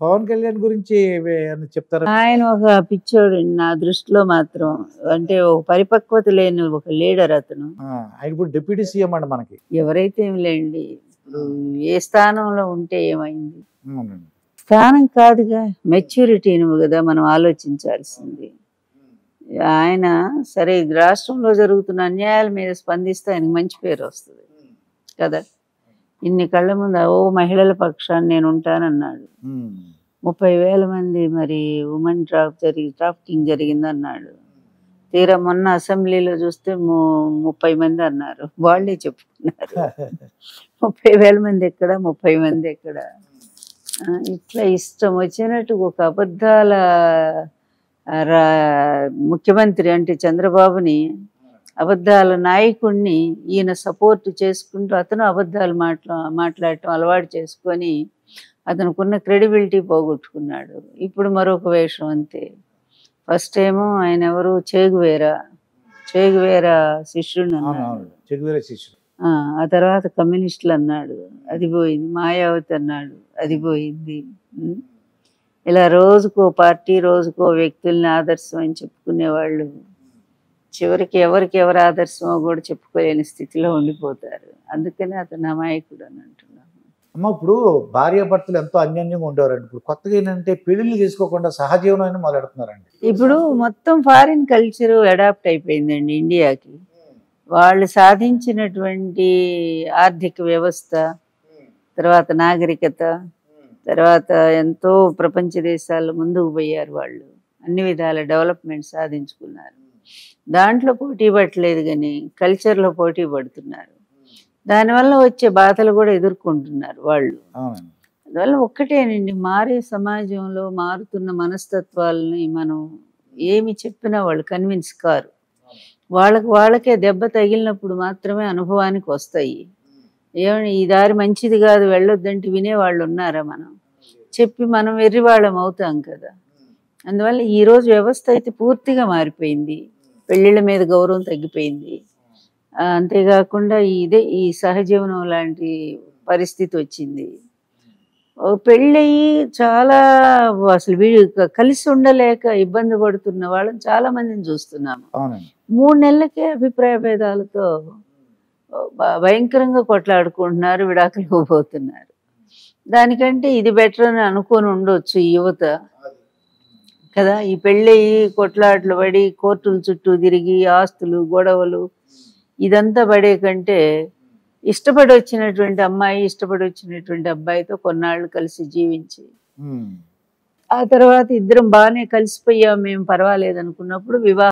పవన్ కళ్యాణ్ గురించి ఏమన్నా చెప్తారా? ఆయన ఒక పిచ్చోడు నా దృష్టిలో మాత్రం. అంటే ఒక పరిపక్వత లేని ఒక లీడర్ అతను. ఆయన ఇప్పుడు డిప్యూటీ సీఎం అండి మనకి. ఎవరైతే ఏం లేండి. ఇప్పుడు ఏ స్థానంలో ఉంటే ఏమైంది? అవునండి. స్థానం కాదుగా, మెచ్యూరిటీని కదా మనం ఆలోచించాల్సింది. ఆయన సరే రాష్ట్రంలో జరుగుతున్న అన్యాయాల మీద స్పందిస్తే ఆయనకు మంచి పేరు వస్తుంది కదా. ఇన్ని కళ్ళ ముందు ఓ మహిళల పక్షాన్ని నేను ఉంటానన్నాడు. 30,000 మంది మరి ఉమెన్ ట్రాఫికింగ్ జరిగిందన్నాడు. తీరా మొన్న అసెంబ్లీలో చూస్తే 30 మంది అన్నారు. వాళ్ళే చెప్పుకున్నారు. 30,000 మంది ఎక్కడ, 30 మంది ఎక్కడ? ఇట్లా ఇష్టం వచ్చినట్టు ఒక అబద్ధాల ముఖ్యమంత్రి అంటే చంద్రబాబుని, అబద్ధాల నాయకుడిని ఈయన సపోర్ట్ చేసుకుంటూ అతను అబద్ధాలు మాట్లాడటం అలవాటు చేసుకొని అతనుకున్న క్రెడిబిలిటీ పోగొట్టుకున్నాడు. ఇప్పుడు మరొక వేషం అంతే. ఫస్ట్ ఏమో ఆయన ఎవరు, చేగువేరా శిష్యుడు అన్నాడు. ఆ తర్వాత కమ్యూనిస్టులు అన్నాడు, అది పోయింది. మాయావతి అన్నాడు, అది పోయింది. ఇలా రోజుకో పార్టీ, రోజుకో వ్యక్తుల్ని ఆదర్శం అని చెప్పుకునేవాళ్ళు చివరికి ఎవరికి ఎవరు ఆదర్శమో కూడా చెప్పుకోలేని స్థితిలో ఉండిపోతారు. అందుకనే అతను అమాయకుడు అని అంటున్నాను. అమ్మ, ఇప్పుడు భార్యాభర్తలు ఎంతో అన్యోన్యంగా ఉండేవారండి. ఇప్పుడు కొత్తగా ఏంటంటే పెళ్లిళ్ళు చేసుకోకుండా సహజీవనం మొదలెడుతున్నారండి. ఇప్పుడు మొత్తం ఫారిన్ కల్చర్ అడాప్ట్ అయిపోయిందండి ఇండియాకి. వాళ్ళు సాధించినటువంటి ఆర్థిక వ్యవస్థ, తర్వాత నాగరికత, తర్వాత ఎంతో ప్రపంచ దేశాల్లో ముందుకు పోయారు. వాళ్ళు అన్ని విధాల డెవలప్మెంట్ సాధించుకున్నారు. దాంట్లో పోటీ పట్టలేదు కానీ కల్చర్లో పోటీ పడుతున్నారు. దానివల్ల వచ్చే బాధలు కూడా ఎదుర్కొంటున్నారు వాళ్ళు. అందువల్ల ఒక్కటేనండి, మారే సమాజంలో మారుతున్న మనస్తత్వాలని మనం ఏమి చెప్పినా వాళ్ళు కన్విన్స్ కారు. వాళ్ళకే దెబ్బ తగిలినప్పుడు మాత్రమే అనుభవానికి వస్తాయి. ఏమని ఈ దారి మంచిది కాదు, వెళ్ళొద్దంటే వినేవాళ్ళు ఉన్నారా? మనం చెప్పి మనం వెర్రివాళ్ళం అవుతాం కదా. అందువల్ల ఈరోజు వ్యవస్థ అయితే పూర్తిగా మారిపోయింది. పెళ్ళిళ్ళ మీద గౌరవం తగ్గిపోయింది. అంతేకాకుండా ఈ సహజీవనం లాంటి పరిస్థితి వచ్చింది. పెళ్ళయి చాలా అసలు కలిసి ఉండలేక ఇబ్బంది పడుతున్న వాళ్ళని చాలా మందిని చూస్తున్నాము. 3 నెలలకే అభిప్రాయ భేదాలతో భయంకరంగా కొట్లాడుకుంటున్నారు, విడాకులకు పోతున్నారు. దానికంటే ఇది బెటర్ అని అనుకొని ఉండొచ్చు ఈ యువత కదా. ఈ పెళ్ళయి కొట్లాట్లు పడి కోర్టుల చుట్టూ తిరిగి ఆస్తులు గొడవలు ఇదంతా పడే కంటే ఇష్టపడి వచ్చినటువంటి అమ్మాయి, ఇష్టపడి వచ్చినటువంటి అబ్బాయితో కొన్నాళ్ళు కలిసి జీవించి ఆ తర్వాత ఇద్దరం బాగానే కలిసిపోయాం, మేము పర్వాలేదు అనుకున్నప్పుడు వివాహం